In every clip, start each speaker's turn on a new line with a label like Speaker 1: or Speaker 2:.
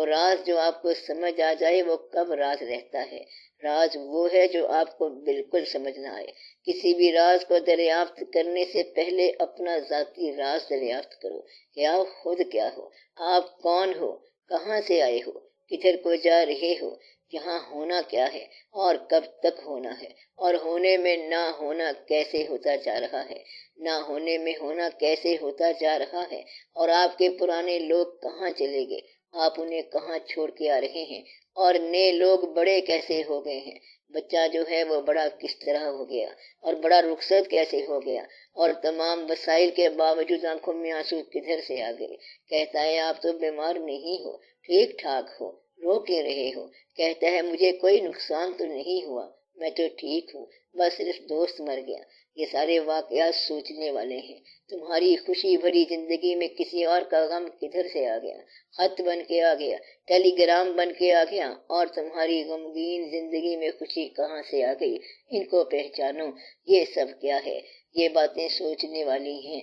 Speaker 1: وہ راز جو آپ کو سمجھ آ جائے وہ کب راز رہتا ہے؟ راز وہ ہے جو آپ کو بالکل سمجھ نہ آئے۔ کسی بھی راز کو دریافت کرنے سے پہلے اپنا ذاتی راز دریافت کرو کہ آپ خود کیا ہو، آپ کون ہو، کہاں سے آئے ہو، کدھر کو جا رہے ہو، یہاں ہونا کیا ہے اور کب تک ہونا ہے، اور ہونے میں نہ ہونا کیسے ہوتا جا رہا ہے، نہ ہونے میں ہونا کیسے ہوتا جا رہا ہے، اور آپ کے پرانے لوگ کہاں چلے گئے، آپ انہیں کہاں چھوڑ کے آ رہے ہیں، اور نئے لوگ بڑے کیسے ہو گئے ہیں، بچہ جو ہے وہ بڑا کس طرح ہو گیا اور بڑا رخصت کیسے ہو گیا، اور تمام وسائل کے باوجود آنکھوں میں آنسو کدھر سے آ گئے۔ کہتا ہے آپ تو بیمار نہیں ہو، ٹھیک ٹھاک ہو، رو کے رہے ہو۔ کہتا ہے مجھے کوئی نقصان تو نہیں ہوا، میں تو ٹھیک ہوں، بس صرف دوست مر گیا۔ یہ سارے واقعات سوچنے والے ہیں۔ تمہاری خوشی بھری زندگی میں کسی اور کا غم کدھر سے آ گیا، خط بن کے آ گیا، ٹیلی گرام بن کے آ گیا، اور تمہاری غمگین زندگی میں خوشی کہاں سے آ گئی، ان کو پہچانو۔ یہ سب کیا ہے؟ یہ باتیں سوچنے والی ہیں۔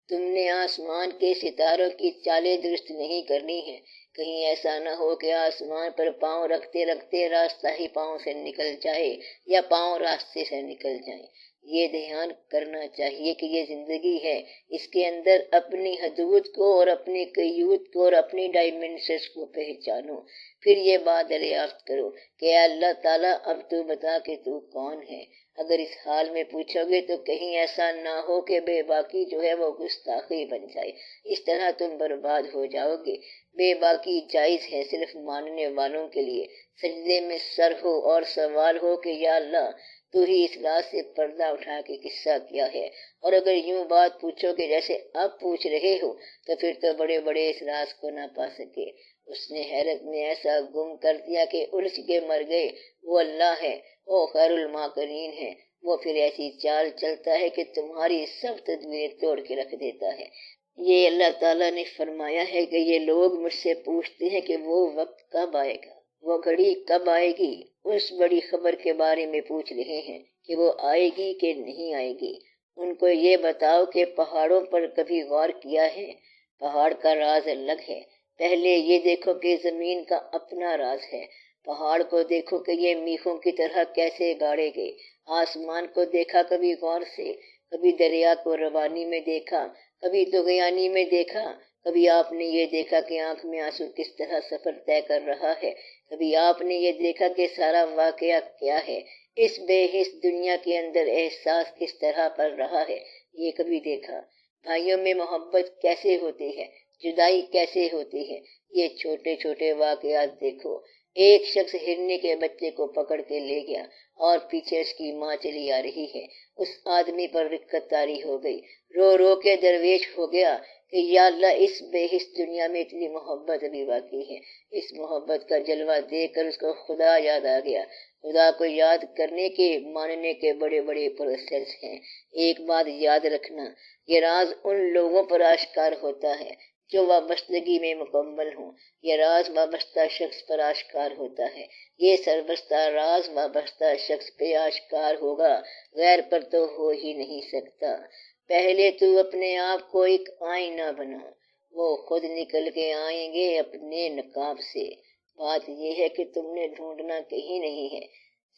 Speaker 1: تم نے آسمان کے ستاروں کی چالیں درست نہیں کرنی ہیں، کہیں ایسا نہ ہو کہ آسمان پر پاؤں رکھتے رکھتے راستہ ہی پاؤں سے نکل جائے یا پاؤں راستے سے نکل جائیں۔ یہ دھیان کرنا چاہیے کہ یہ زندگی ہے، اس کے اندر اپنی حدود کو اور اپنی قیود کو اور اپنی ڈائمنشنز کو پہچانو۔ پھر یہ بات دریافت کرو کہ اے اللہ تعالیٰ اب تو بتا کہ تو کون ہے۔ اگر اس حال میں پوچھو گے تو کہیں ایسا نہ ہو کہ بے باکی جو ہے وہ گستاخی بن جائے، اس طرح تم برباد ہو جاؤ گے۔ بے باکی جائز ہے صرف ماننے والوں کے لیے۔ سجدے میں سر ہو اور سوال ہو کہ یا اللہ تو ہی اس راز سے پردہ اٹھا کے قصہ کیا ہے، اور اگر یوں بات پوچھو کہ جیسے اب پوچھ رہے ہو تو پھر تو بڑے بڑے اس راز کو نہ پا سکے۔ اس نے حیرت میں ایسا گم کر دیا کہ الجھ کے مر گئے۔ وہ اللہ ہے، وہ خیر الماکرین ہے، وہ پھر ایسی چال چلتا ہے کہ تمہاری سب تدبیریں توڑ کے رکھ دیتا ہے۔ یہ اللہ تعالیٰ نے فرمایا ہے کہ یہ لوگ مجھ سے پوچھتے ہیں کہ وہ وقت کب آئے گا، وہ گھڑی کب آئے گی، اس بڑی خبر کے بارے میں پوچھ رہے ہیں کہ وہ آئے گی کہ نہیں آئے گی۔ ان کو یہ بتاؤ کہ پہاڑوں پر کبھی غور کیا ہے؟ پہاڑ کا راز الگ ہے۔ پہلے یہ دیکھو کہ زمین کا اپنا راز ہے۔ پہاڑ کو دیکھو کہ یہ میخوں کی طرح کیسے گاڑے گئے۔ آسمان کو دیکھا کبھی غور سے، کبھی دریا کو روانی میں دیکھا، کبھی طغیانی میں دیکھا، کبھی آپ نے یہ دیکھا کہ آنکھ میں آنسو کس طرح سفر طے کر رہا ہے، کبھی آپ نے یہ دیکھا کہ سارا واقعہ کیا ہے، اس بے حس دنیا کے اندر احساس کس طرح پڑ رہا ہے، یہ کبھی دیکھا؟ بھائیوں میں محبت کیسے ہوتی ہے، جدائی کیسے ہوتی ہے، یہ چھوٹے چھوٹے واقعات دیکھو۔ ایک شخص ہرنی کے بچے کو پکڑ کے لے گیا اور پیچھے اس کی ماں چلی آ رہی ہے۔ اس آدمی پر رقت طاری ہو گئی، رو رو کے درویش ہو گیا کہ یا اللہ اس بے حس دنیا میں اتنی محبت ابھی باقی ہے۔ اس محبت کا جلوہ دیکھ کر اس کو خدا یاد آ گیا۔ خدا کو یاد کرنے کے ماننے کے بڑے بڑے پروسیس ہیں۔ ایک بات یاد رکھنا، یہ راز ان لوگوں پر آشکار ہوتا ہے جو وابستگی میں مکمل ہوں۔ یہ راز وابستہ شخص پر آشکار ہوتا ہے۔ یہ سربستہ راز وابستہ شخص پہ آشکار ہوگا، غیر پر تو ہو ہی نہیں سکتا۔ پہلے تو اپنے آپ کو ایک آئینہ بنا، وہ خود نکل کے آئیں گے اپنے نقاب سے۔ بات یہ ہے کہ تم نے ڈھونڈنا کہیں نہیں ہے،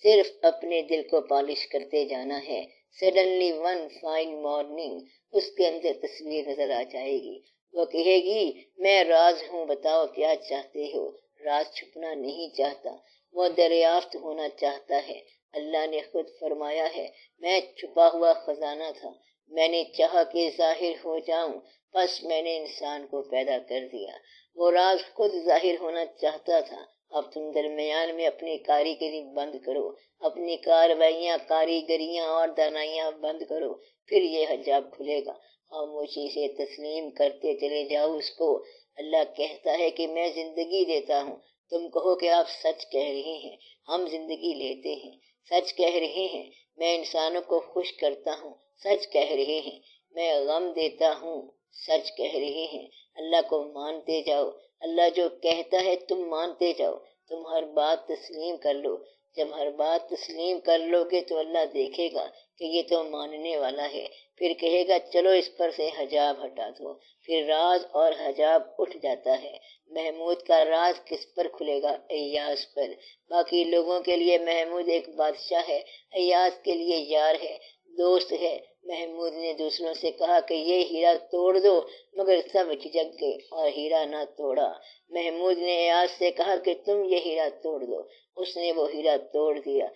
Speaker 1: صرف اپنے دل کو پالش کرتے جانا ہے۔ سڈنلی ون فائن مارننگ اس کے اندر تصویر نظر آ جائے گی۔ وہ کہے گی میں راز ہوں، بتاؤ کیا چاہتے ہو۔ راز چھپنا نہیں چاہتا، وہ دریافت ہونا چاہتا ہے۔ اللہ نے خود فرمایا ہے میں چھپا ہوا خزانہ تھا، میں نے چاہا کہ ظاہر ہو جاؤں، بس میں نے انسان کو پیدا کر دیا۔ وہ راز خود ظاہر ہونا چاہتا تھا۔ اب تم درمیان میں اپنی کاریگری بند کرو، اپنی کاروائیاں، کاریگریاں اور دانائیاں بند کرو، پھر یہ حجاب کھلے گا۔ خاموشی سے تسلیم کرتے چلے جاؤ اس کو۔ اللہ کہتا ہے کہ میں زندگی دیتا ہوں، تم کہو کہ آپ سچ کہہ رہے ہیں، ہم زندگی لیتے ہیں۔ سچ کہہ رہے ہیں، میں انسانوں کو خوش کرتا ہوں، سچ کہہ رہے ہیں، میں غم دیتا ہوں، سچ کہہ رہے ہیں۔ اللہ کو مانتے جاؤ، اللہ جو کہتا ہے تم مانتے جاؤ، تم ہر بات تسلیم کر لو۔ جب ہر بات تسلیم کر لو گے تو اللہ دیکھے گا کہ یہ تو ماننے والا ہے، پھر کہے گا چلو اس پر سے حجاب ہٹا دو، پھر راز اور حجاب اٹھ جاتا ہے۔ محمود کا راز کس پر کھلے گا؟ ایاز پر۔ باقی لوگوں کے لیے محمود ایک بادشاہ ہے، ایاز کے لیے یار ہے، دوست ہے۔ محمود نے دوسروں سے کہا کہ یہ ہیرا توڑ دو، مگر سب جھجک گئے اور ہیرا نہ توڑا۔ محمود نے ایاز سے کہا کہ تم یہ ہیرا توڑ دو، اس نے وہ ہیرا توڑ دیا۔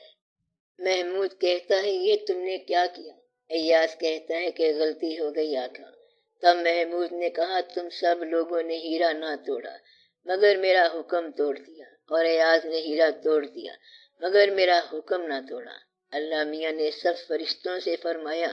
Speaker 1: محمود کہتا ہے یہ تم نے کیا کیا؟ ایاز کہتا ہے کہ غلطی ہو گئی آقا۔ تب محمود نے کہا تم سب لوگوں نے ہیرا نہ توڑا مگر میرا حکم توڑ دیا، اور ایاز نے ہیرا توڑ دیا مگر میرا حکم نہ توڑا۔ اللہ میاں نے سب فرشتوں سے فرمایا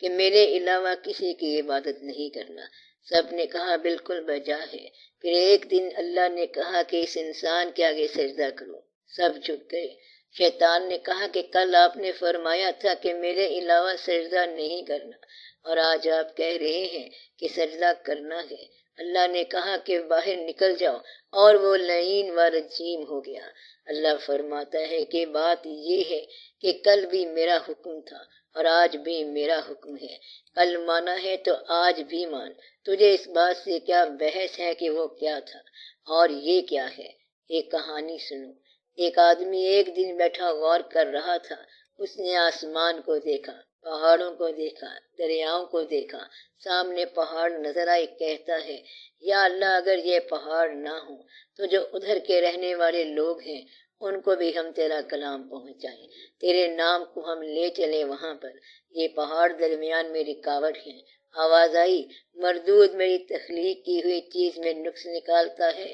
Speaker 1: کہ میرے علاوہ کسی کی عبادت نہیں کرنا۔ سب نے کہا بالکل بجا ہے۔ پھر ایک دن اللہ نے کہا کہ اس انسان کے آگے سجدہ کرو، سب جھک گئے۔ شیطان نے کہا کہ کل آپ نے فرمایا تھا کہ میرے علاوہ سجدہ نہیں کرنا، اور آج آپ کہہ رہے ہیں کہ سجدہ کرنا ہے۔ اللہ نے کہا کہ باہر نکل جاؤ، اور وہ لعین و رجیم ہو گیا۔ اللہ فرماتا ہے کہ بات یہ ہے کہ کل بھی میرا حکم تھا اور آج بھی میرا حکم ہے، کل مانا ہے تو آج بھی مان۔ تجھے اس بات سے کیا بحث ہے کہ وہ کیا تھا اور یہ کیا ہے؟ ایک کہانی سنو۔ ایک آدمی ایک دن بیٹھا غور کر رہا تھا۔ اس نے آسمان کو دیکھا، پہاڑوں کو دیکھا، دریاؤں کو دیکھا۔ سامنے پہاڑ نظر آئے، کہتا ہے یا اللہ اگر یہ پہاڑ نہ ہوں تو جو ادھر کے رہنے والے لوگ ہیں ان کو بھی ہم تیرا کلام پہنچائیں، تیرے نام کو ہم لے چلے وہاں پر۔ یہ پہاڑ درمیان میں رکاوٹ ہیں۔ آواز آئی مردود میری تخلیق کی ہوئی چیز میں نقص نکالتا ہے،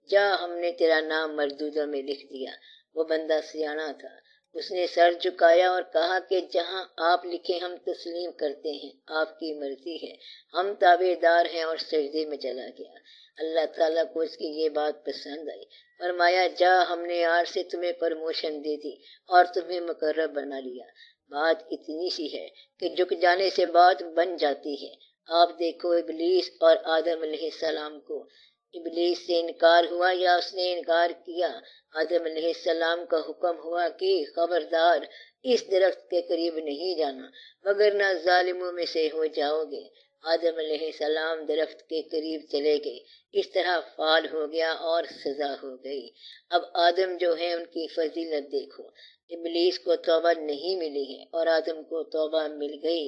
Speaker 1: جا ہم نے تیرا نام مردودوں میں لکھ دیا۔ وہ بندہ سیانا تھا، اس نے سر جھکایا اور کہا کہ جہاں آپ لکھیں ہم تسلیم کرتے ہیں، آپ کی مرضی ہے، ہم تابع دار ہیں، اور سجدے میں چلا گیا۔ اللہ تعالیٰ کو اس کی یہ بات پسند آئی، فرمایا جا ہم نے آج سے تمہیں پرموشن دے دی اور تمہیں مقرب بنا لیا۔ بات اتنی سی ہے کہ جھک جانے سے بات بن جاتی ہے۔ آپ دیکھو ابلیس اور آدم علیہ السلام کو، ابلیس سے انکار ہوا یا اس نے انکار کیا؟ آدم علیہ السلام کا حکم ہوا کہ خبردار اس درخت کے قریب نہیں جانا وگرنہ ظالموں میں سے ہو جاؤ گے۔ آدم علیہ السلام درخت کے قریب چلے گئے، اس طرح فال ہو گیا اور سزا ہو گئی۔ اب آدم جو ہے ان کی فضیلت دیکھو، ابلیس کو توبہ نہیں ملی ہے اور آدم کو توبہ مل گئی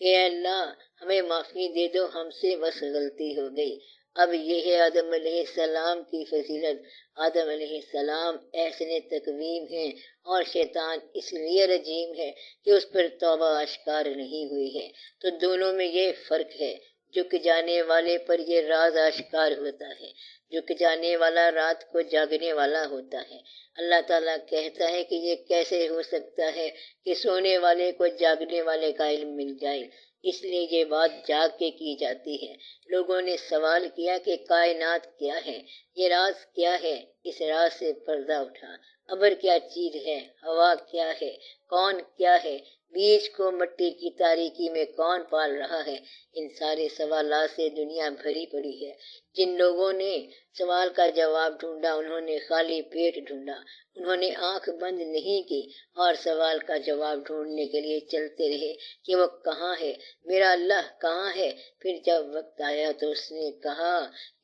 Speaker 1: کہ اے اللہ ہمیں معافی دے دو، ہم سے بس غلطی ہو گئی۔ اب یہ ہے آدم علیہ السلام کی فضیلت۔ آدم علیہ السلام احسن تقویم ہیں اور شیطان اس لیے رجیم ہے کہ اس پر توبہ اشکار نہیں ہوئی ہے۔ تو دونوں میں یہ فرق ہے، جھک جانے والے پر یہ راز اشکار ہوتا ہے، جھک جانے والا رات کو جاگنے والا ہوتا ہے۔ اللہ تعالیٰ کہتا ہے کہ یہ کیسے ہو سکتا ہے کہ سونے والے کو جاگنے والے کا علم مل جائے، اس لیے یہ بات جاگ کے کی جاتی ہے۔ لوگوں نے سوال کیا کہ کائنات کیا ہے، یہ راز کیا ہے؟ اس راز سے پردہ اٹھا۔ ابر کیا چیز ہے، ہوا کیا ہے، کون کیا ہے، بیج کو مٹی کی تاریکی میں کون پال رہا ہے؟ ان سارے سوالات سے دنیا بھری پڑی ہے۔ جن لوگوں نے سوال کا جواب ڈھونڈا انہوں نے خالی پیٹ ڈھونڈا، انہوں نے آنکھ بند نہیں کی اور سوال کا جواب ڈھونڈنے کے لیے چلتے رہے کہ وہ کہاں ہے، میرا اللہ کہاں ہے۔ پھر جب وقت آیا تو اس نے کہا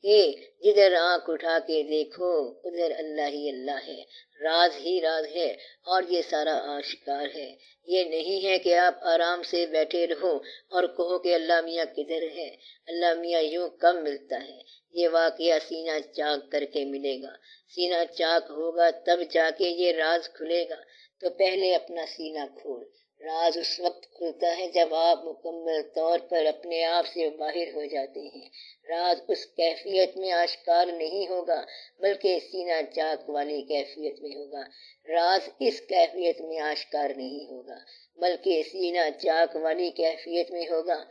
Speaker 1: کہ جدھر آنکھ اٹھا کے دیکھو ادھر اللہ ہی اللہ ہے، راز ہی راز ہے اور یہ سارا آشکار ہے۔ یہ نہیں ہے کہ آپ آرام سے بیٹھے رہو اور کہو کہ اللہ میاں کدھر ہے، اللہ میاں یوں کب ملتا ہے۔ یہ واقعہ سینہ چاک کر کے ملے گا، سینہ چاک ہوگا تب جا کے یہ راز کھلے گا۔ تو پہلے اپنا سینہ کھول۔ راز اس وقت کھلتا ہے جب آپ مکمل طور پر اپنے آپ سے باہر ہو جاتے ہیں۔ راز اس کیفیت میں آشکار نہیں ہوگا بلکہ سینہ چاک والی کیفیت میں ہوگا۔ راز اس کیفیت میں آشکار نہیں ہوگا بلکہ سینہ چاک والی کیفیت میں ہوگا۔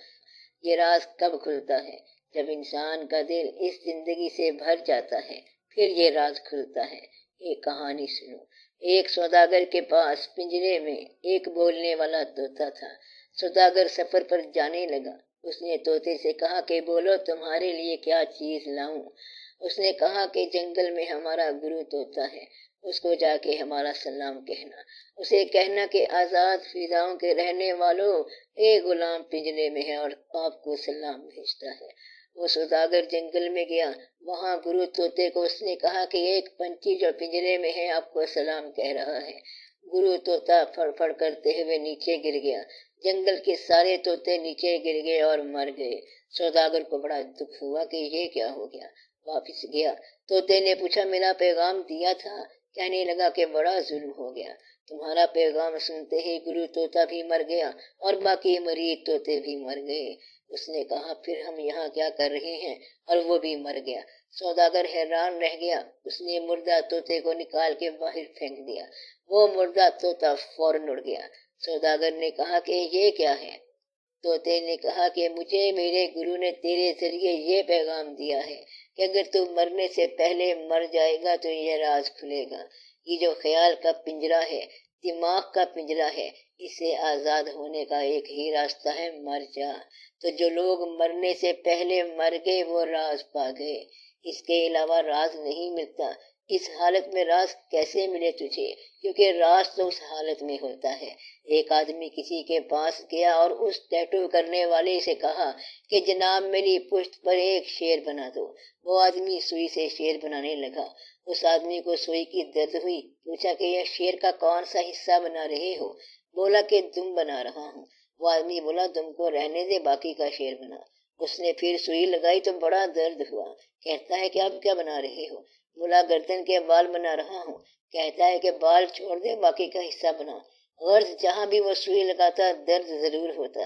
Speaker 1: یہ راز کب کھلتا ہے؟ جب انسان کا دل اس زندگی سے بھر جاتا ہے، پھر یہ راز کھلتا ہے۔ ایک کہانی سنو۔ ایک سوداگر کے پاس پنجرے میں ایک بولنے والا طوطا تھا۔ سوداگر سفر پر جانے لگا۔ اس نے طوطے سے کہا کہ بولو تمہارے لیے کیا چیز لاؤں۔ اس نے کہا کہ جنگل میں ہمارا گرو طوطا ہے، اس کو جا کے ہمارا سلام کہنا، اسے کہنا کہ آزاد فضاؤں کے رہنے والوں، ایک غلام پنجرے میں ہے اور آپ کو سلام بھیجتا ہے۔ وہ سوداگر جنگل میں گیا، وہاں گرو طوطے کو اس نے کہا کہ ایک پنچھی جو پنجرے میں ہے آپ کو سلام کہہ رہا ہے۔ گرو طوطا پھڑ پھڑ کرتے ہوئے نیچے گر گیا، جنگل کے سارے طوطے نیچے گر گئے اور مر گئے۔ سوداگر کو بڑا دکھ ہوا کہ یہ کیا ہو گیا، واپس گیا، طوطے نے پوچھا میرا پیغام دیا تھا، کہنے لگا کہ بڑا ظلم ہو گیا، تمہارا پیغام سنتے ہی گرو طوطا بھی مر گیا اور باقی مریض طوطے بھی مر گئے۔ اس نے کہا پھر ہم یہاں کیا کر رہے ہیں، اور وہ بھی مر گیا۔ سوداگر حیران رہ گیا، اس نے مردہ طوطے کو نکال کے باہر پھینک دیا، وہ مردہ طوطا فوراً اڑ گیا۔ سوداگر نے کہا کہ یہ کیا ہے؟ طوطے نے کہا کہ مجھے میرے گرو نے تیرے ذریعے یہ پیغام دیا ہے کہ اگر تو مرنے سے پہلے مر جائے گا تو یہ راز کھلے گا۔ یہ جو خیال کا پنجرا ہے، دماغ کا پنجرا ہے، اس سے آزاد ہونے کا ایک ہی راستہ ہے، مر جا۔ تو جو لوگ مرنے سے پہلے مر گئے وہ راز پا گئے، اس کے علاوہ راز نہیں ملتا۔ اس حالت میں راز کیسے ملے تجھے؟ کیونکہ راز تو اس حالت میں ہوتا ہے۔ ایک آدمی کسی کے پاس گیا اور اس ٹیٹو کرنے والے سے کہا کہ جناب میری پشت پر ایک شیر بنا دو۔ وہ آدمی سوئی سے شیر بنانے لگا، اس آدمی کو سوئی کی درد ہوئی، پوچھا کہ یہ شیر کا کون سا حصہ بنا رہے ہو؟ بولا کہ دم بنا رہا ہوں۔ وہ آدمی بولا دم کو رہنے دے، باقی کا شیر بنا۔ اس نے پھر سوئی لگائی تو بڑا درد ہوا، کہتا ہے کہ اب کیا بنا رہے ہو؟ بولا گردن کے بال بنا رہا ہوں۔ کہتا ہے کہ بال چھوڑ دے، باقی کا حصہ بنا۔ غرض جہاں بھی وہ سوئی لگاتا درد ضرور ہوتا۔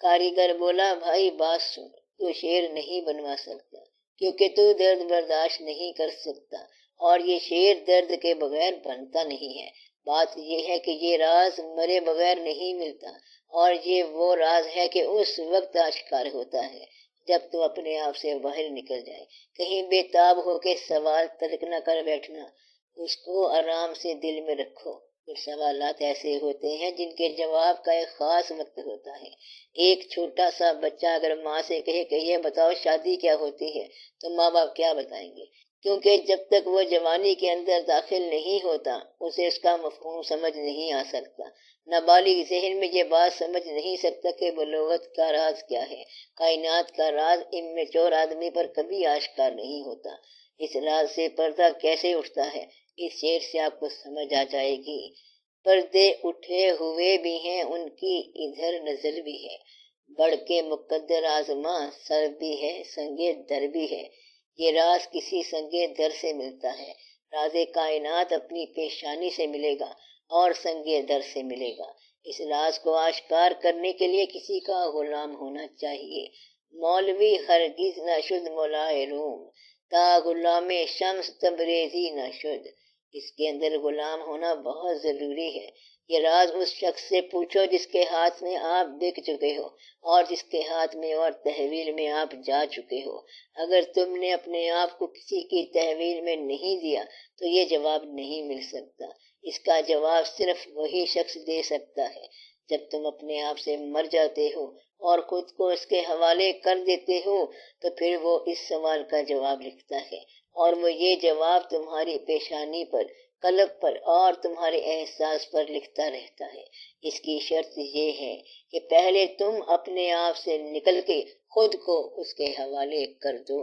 Speaker 1: کاریگر بولا بھائی بات سن، تو شیر نہیں بنوا سکتا کیونکہ تو درد برداشت نہیں کر سکتا، اور یہ شیر درد کے بغیر بنتا نہیں ہے۔ بات یہ ہے کہ یہ راز مرے بغیر نہیں ملتا، اور یہ وہ راز ہے کہ اس وقت آشکار ہوتا ہے جب تو اپنے آپ سے باہر نکل جائے۔ کہیں بے تاب ہو کے سوال ترک نہ کر بیٹھنا، اس کو آرام سے دل میں رکھو۔ کچھ سوالات ایسے ہوتے ہیں جن کے جواب کا ایک خاص وقت ہوتا ہے۔ ایک چھوٹا سا بچہ اگر ماں سے کہے کہ یہ بتاؤ شادی کیا ہوتی ہے، تو ماں باپ کیا بتائیں گے؟ کیونکہ جب تک وہ جوانی کے اندر داخل نہیں ہوتا اسے اس کا مفہوم سمجھ نہیں آ سکتا۔ نابالغ ذہن میں یہ بات سمجھ نہیں سکتا کہ بلوغت کا راز کیا ہے۔ کائنات کا راز امیچور آدمی پر کبھی آشکار نہیں ہوتا۔ اس راز سے پردہ کیسے اٹھتا ہے، اس شعر سے آپ کو سمجھ آ جائے گی۔ پردے اٹھے ہوئے بھی ہیں ان کی ادھر نظر بھی ہے، بڑھ کے مقدر آزماں سر بھی ہے سنگے در بھی ہے۔ یہ راز کسی سنگے در سے ملتا ہے، راز کائنات اپنی پیشانی سے ملے گا اور سنگے در سے ملے گا۔ اس راز کو آشکار کرنے کے لیے کسی کا غلام ہونا چاہیے۔ مولوی ہرگز نہ شد مولائے روم، تا غلام شمس تبریزی نہ شد۔ اس کے اندر غلام ہونا بہت ضروری ہے۔ یہ راز اس شخص سے پوچھو جس کے ہاتھ میں آپ بک چکے ہو اور جس کے ہاتھ میں اور تحویل میں آپ جا چکے ہو۔ اگر تم نے اپنے آپ کو کسی کی تحویل میں نہیں دیا تو یہ جواب نہیں مل سکتا۔ اس کا جواب صرف وہی شخص دے سکتا ہے۔ جب تم اپنے آپ سے مر جاتے ہو اور خود کو اس کے حوالے کر دیتے ہو تو پھر وہ اس سوال کا جواب لکھتا ہے، اور وہ یہ جواب تمہاری پیشانی پر، قلب پر اور تمہارے احساس پر لکھتا رہتا ہے۔ اس کی شرط یہ ہے کہ پہلے تم اپنے آپ سے نکل کے خود کو اس کے حوالے کر دو۔